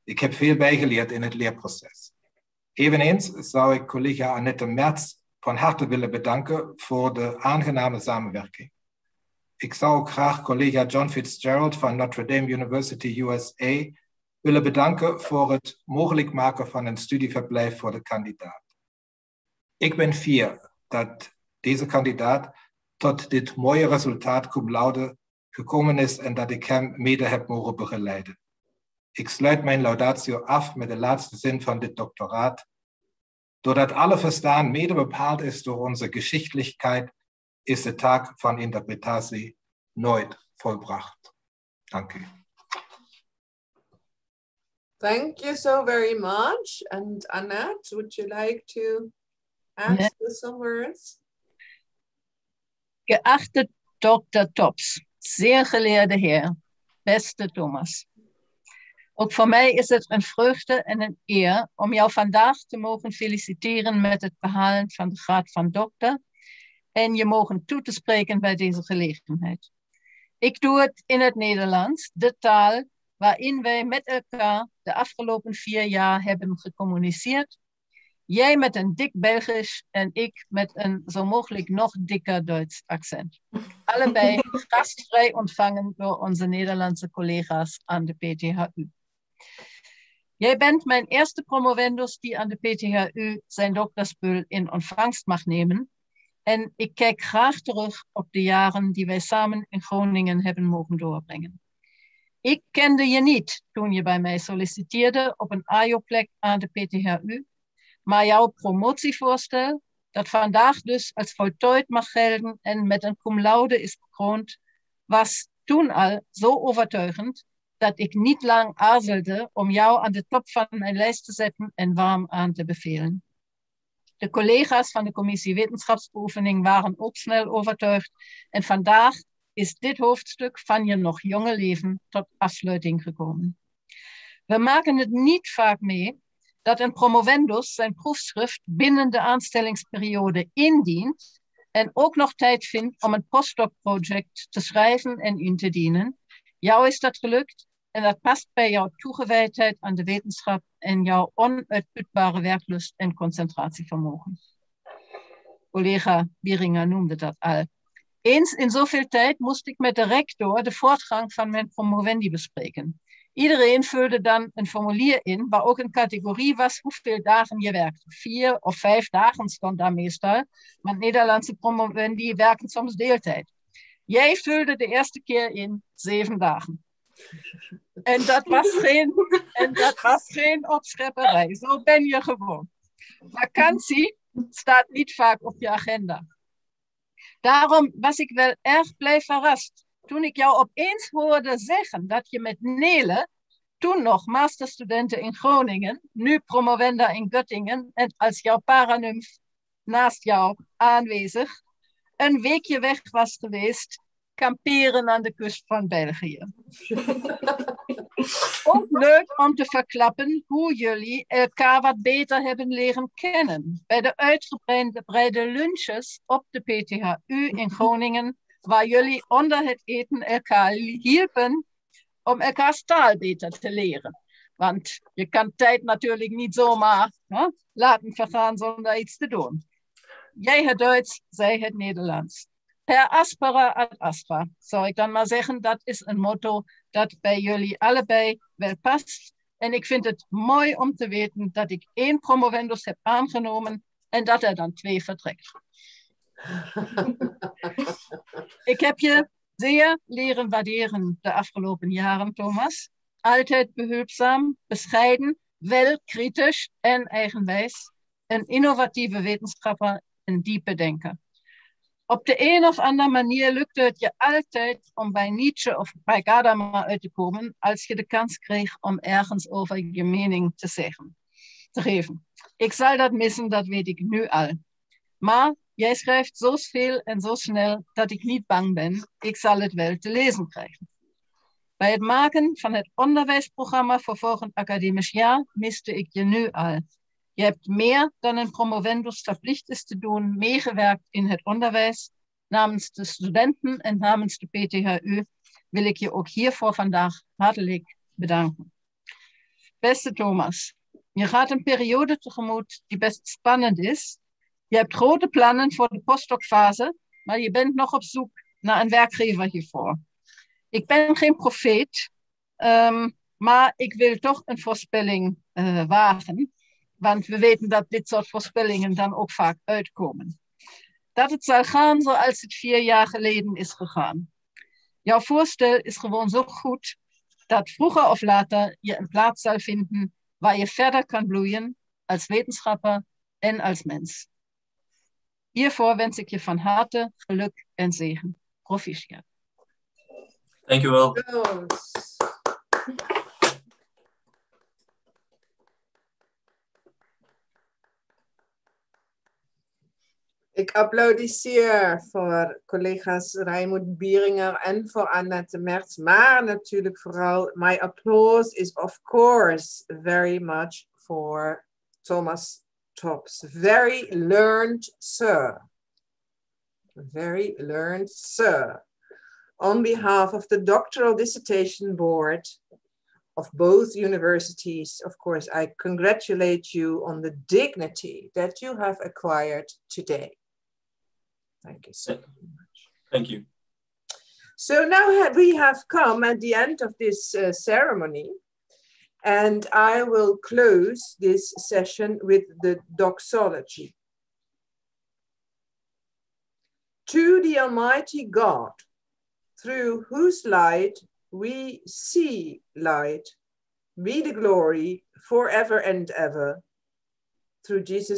Ik heb veel bijgeleerd in het leerproces. Eveneens zou ik collega Annette Merz van harte willen bedanken voor de aangename samenwerking. Ik zou ook graag collega John Fitzgerald van Notre Dame University USA willen bedanken voor het mogelijk maken van een studieverblijf voor de kandidaat. Ik ben fier dat deze kandidaat tot dit mooie resultaat cum laude gekomen is en dat ik hem mede heb mogen begeleiden. Ik sluit mijn laudatio af met de laatste zin van dit doctoraat. Doordat alle verstaan mede bepaald is door onze geschichtlichkeit, is de taak van interpretatie nooit volbracht. Dank u. Thank you so very much. And Annette, would you like to add some words? Geachte Dr. Tops, zeer geleerde heer, beste Thomas. Ook voor mij is het een vreugde en een eer om jou vandaag te mogen feliciteren met het behalen van de graad van dokter en je mogen toe te spreken bij deze gelegenheid. Ik doe het in het Nederlands, de taal waarin wij met elkaar de afgelopen 4 jaar hebben gecommuniceerd. Jij met een dik Belgisch en ik met een zo mogelijk nog dikker Duits accent. Allebei gastvrij ontvangen door onze Nederlandse collega's aan de PTHU. Jij bent mijn eerste promovendus die aan de PTHU zijn dokterspul in ontvangst mag nemen. En ik kijk graag terug op de jaren die wij samen in Groningen hebben mogen doorbrengen. Ik kende je niet toen je bij mij solliciteerde op een AJO-plek aan de PTHU, maar jouw promotievoorstel, dat vandaag dus als voltooid mag gelden en met een cum laude is bekroond, was toen al zo overtuigend dat ik niet lang aarzelde om jou aan de top van mijn lijst te zetten en warm aan te bevelen. De collega's van de commissie Wetenschapsbeoefening waren ook snel overtuigd en vandaag is dit hoofdstuk van je nog jonge leven tot afsluiting gekomen. We maken het niet vaak mee dat een promovendus zijn proefschrift binnen de aanstellingsperiode indient en ook nog tijd vindt om een postdoc-project te schrijven en in te dienen. Jou is dat gelukt en dat past bij jouw toegewijdheid aan de wetenschap en jouw onuitputbare werklust en concentratievermogen. Collega Bieringer noemde dat al. Eens in zoveel tijd moest ik met de rector de voortgang van mijn promovendi bespreken. Iedereen vulde dan een formulier in, waar ook een categorie was hoeveel dagen je werkte. 4 of 5 dagen stond daar meestal, want Nederlandse promovendi werken soms deeltijd. Jij vulde de eerste keer in 7 dagen. En dat was geen opschepperij. Zo ben je gewoon. Vakantie staat niet vaak op je agenda. Daarom was ik wel erg blij verrast toen ik jou opeens hoorde zeggen dat je met Nele, toen nog masterstudenten in Groningen, nu promovenda in Göttingen en als jouw paranumf naast jou aanwezig, een weekje weg was geweest, kamperen aan de kust van België. Ook leuk om te verklappen hoe jullie elkaar wat beter hebben leren kennen. Bij de uitgebreide lunches op de PTHU in Groningen, waar jullie onder het eten elkaar hielpen om elkaars taal beter te leren. Want je kan tijd natuurlijk niet zomaar laten vergaan zonder iets te doen. Jij het Duits, zij het Nederlands. Per aspera ad astra, zou ik dan maar zeggen. Dat is een motto dat bij jullie allebei wel past. En ik vind het mooi om te weten dat ik 1 promovendus heb aangenomen en dat er dan 2 vertrekt. Ik heb je zeer leren waarderen de afgelopen jaren, Thomas. Altijd behulpzaam, bescheiden, wel kritisch en eigenwijs. Een innovatieve wetenschapper, een diepe denker. Op de een of andere manier lukte het je altijd om bij Nietzsche of bij Gadamer uit te komen als je de kans kreeg om ergens over je mening te geven. Ik zal dat missen, dat weet ik nu al. Maar jij schrijft zo veel en zo snel dat ik niet bang ben. Ik zal het wel te lezen krijgen. Bij het maken van het onderwijsprogramma voor volgend academisch jaar miste ik je nu al. Je hebt meer dan een promovendus verplicht is te doen, meegewerkt in het onderwijs. Namens de studenten en namens de PTHU wil ik je ook hiervoor vandaag hartelijk bedanken. Beste Thomas, je gaat een periode tegemoet die best spannend is. Je hebt grote plannen voor de postdocfase, maar je bent nog op zoek naar een werkgever hiervoor. Ik ben geen profeet, maar ik wil toch een voorspelling wagen. Want we weten dat dit soort voorspellingen dan ook vaak uitkomen. Dat het zal gaan zoals het 4 jaar geleden is gegaan. Jouw voorstel is gewoon zo goed dat vroeger of later je een plaats zal vinden waar je verder kan bloeien als wetenschapper en als mens. Hiervoor wens ik je van harte geluk en zegen. Proficiat. Dank u wel. Ik applaudisseer voor collega's Raimund Bieringer en voor Annette Merz, maar natuurlijk vooral, my applause is of course very much for Thomas Tops. Very learned sir. Very learned sir. On behalf of the Doctoral Dissertation Board of both universities, of course, I congratulate you on the dignity that you have acquired today. Thank you so much. Thank you. So now we have come at the end of this ceremony, and I will close this session with the doxology. to the Almighty God, through whose light we see light, be the glory forever and ever. Through Jesus